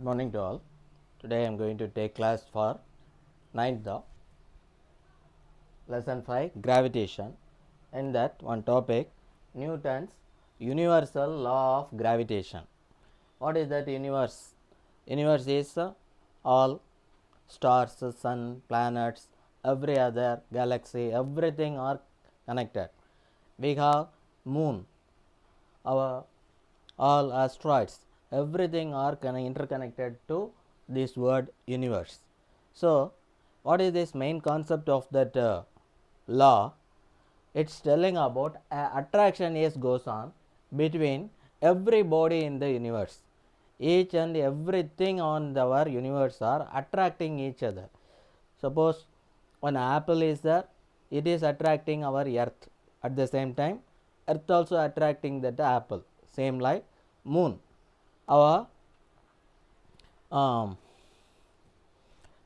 Good morning to all. Today I am going to take class for 9th lesson 5 gravitation. In that one topic, Newton's universal law of gravitation. What is that universe? Universe is all stars, sun, planets, every other galaxy, everything are connected. We have moon, our all asteroids, everything are interconnected to this word universe. So what is this main concept of that law? It's telling about attraction is goes on between every body in the universe. Each and everything on our universe are attracting each other. Suppose one apple is there, it is attracting our earth. At the same time, earth also attracting that apple. Same like moon. Our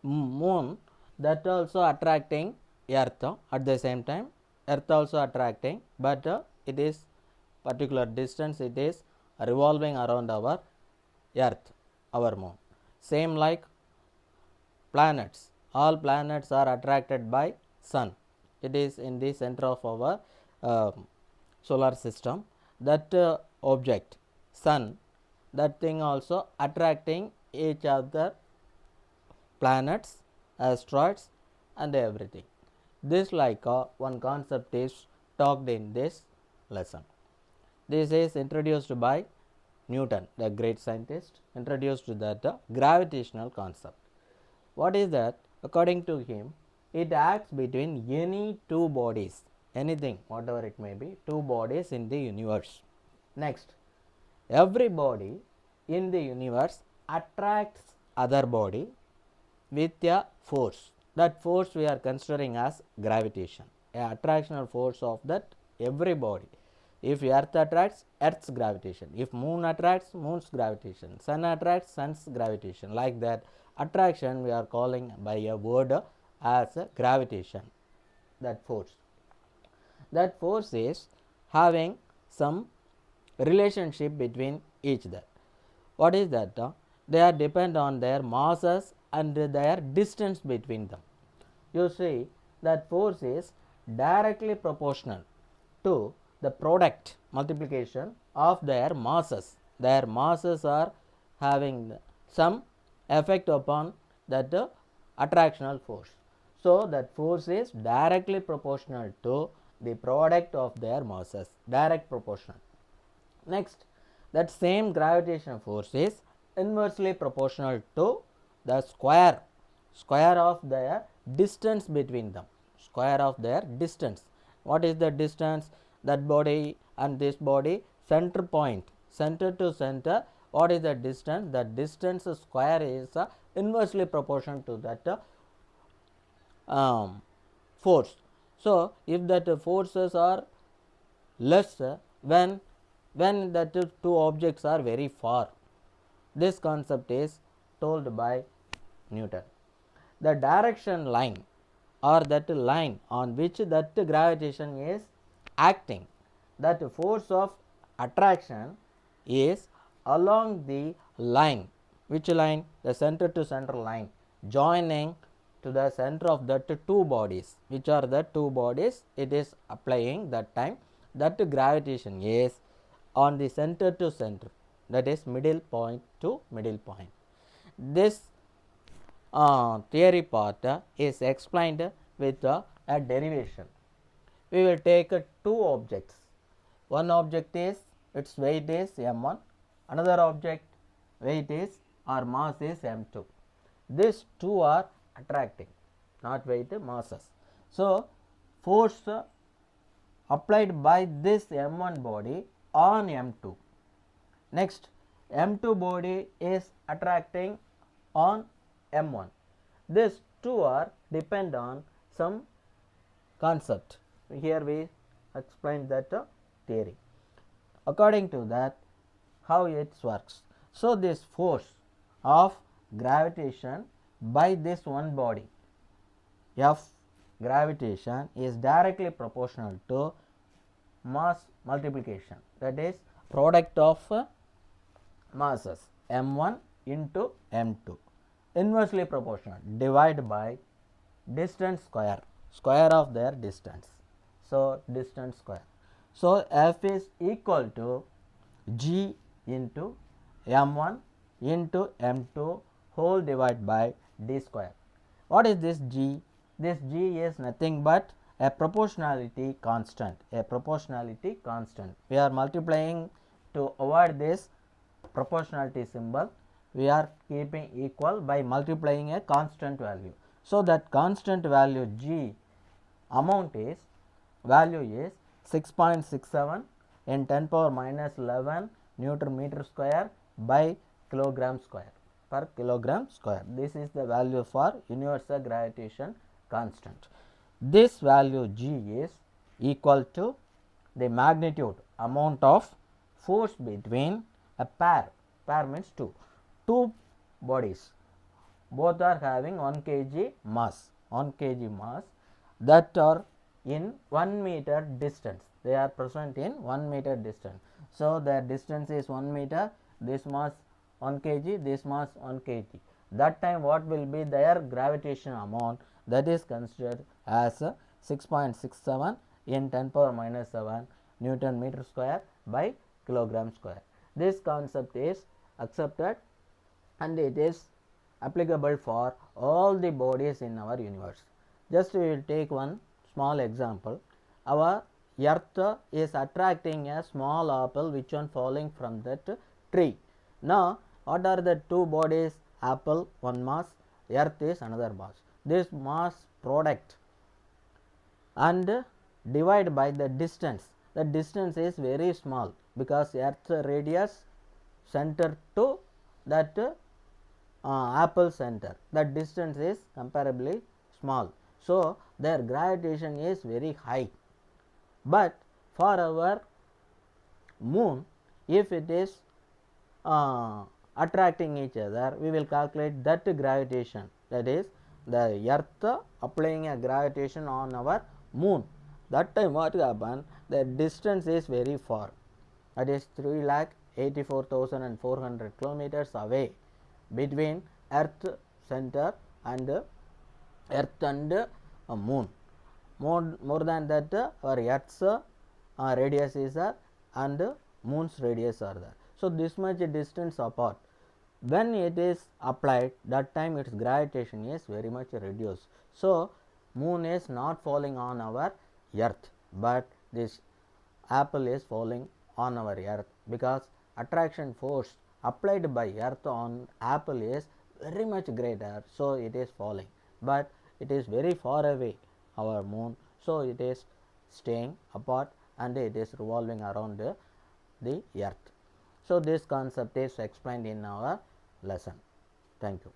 moon that also attracting earth at the same time, earth also attracting, but it is particular distance, it is revolving around our earth, our moon. Same like planets, all planets are attracted by sun. It is in the center of our solar system. That object sun, that thing also attracting each other, planets, asteroids and everything. This like one concept is talked in this lesson. This is introduced by Newton, the great scientist, introduced that gravitational concept. What is that? According to him, it acts between any two bodies, anything, whatever it may be, two bodies in the universe. Next, every body in the universe attracts other body with a force. That force we are considering as gravitation, a attractional force of that every body. If earth attracts, earth's gravitation. If moon attracts, moon's gravitation. Sun attracts, sun's gravitation. Like that, attraction we are calling by a word as a gravitation, that force. That force is having some relationship between each other. What is that? They are depend on their masses and their distance between them. You see that force is directly proportional to the product multiplication of their masses. Their masses are having some effect upon that attractional force. So that force is directly proportional to the product of their masses, direct proportional. Next, that same gravitational force is inversely proportional to the square of their distance between them, square of their distance. What is the distance? That body and this body, center point, center to center, what is the distance? The distance square is inversely proportional to that force. So if that forces are less when that two objects are very far. This concept is told by Newton. The direction line or that line on which that gravitation is acting, that force of attraction is along the line. Which line? The center to center line joining to the center of that two bodies. Which are the two bodies? It is applying that time. That gravitation is on the center to center, that is middle point to middle point. This theory part is explained with a derivation. We will take two objects. One object is, its weight is m1, another object weight is or mass is m2. These two are attracting, not weight, masses. So force applied by this m1 body on m2. Next, m2 body is attracting on m1. These two are depend on some concept. Here we explain that theory. According to that, how it works. So this force of gravitation by this one body, F gravitation, is directly proportional to mass multiplication, that is product of masses m1 into m2. Inversely proportional, divide by distance square, square of their distance. So, distance square. So, f is equal to g into m1 into m2 whole divided by d square. What is this g? This g is nothing but a proportionality constant, a proportionality constant. We are multiplying to avoid this proportionality symbol, we are keeping equal by multiplying a constant value. So, that constant value g amount is value is 6.67 in 10 power minus 11 Newton meter square by kilogram square per kilogram square. This is the value for universal gravitation constant. This value g is equal to the magnitude amount of force between a pair means two bodies, both are having 1 kg mass, that are in 1 meter distance, they are present in 1 meter distance. So, their distance is 1 meter, this mass 1 kg, this mass 1 kg. That time what will be their gravitation amount, that is considered as 6.67 in 10 power minus 7 Newton meter square by kilogram square. This concept is accepted and it is applicable for all the bodies in our universe. Just we will take one small example. Our earth is attracting a small apple which one falling from that tree. Now, what are the two bodies? Apple one mass, earth is another mass. This mass product and divide by the distance. The distance is very small because earth radius center to that apple center, that distance is comparably small. So, their gravitation is very high, but for our moon, if it is attracting each other, we will calculate that gravitation, that is the earth applying a gravitation on our moon. That time what happen, the distance is very far, that is 3,84,400 kilometers away between earth center and earth and moon. More than that, our earth's radius is and moon's radius are there. So, this much distance apart, when it is applied, that time its gravitation is very much reduced. So, moon is not falling on our earth, but this apple is falling on our earth, because attraction force applied by earth on apple is very much greater. So, it is falling, but it is very far away our moon. So, it is staying apart and it is revolving around the earth. So, this concept is explained in our lesson. Thank you.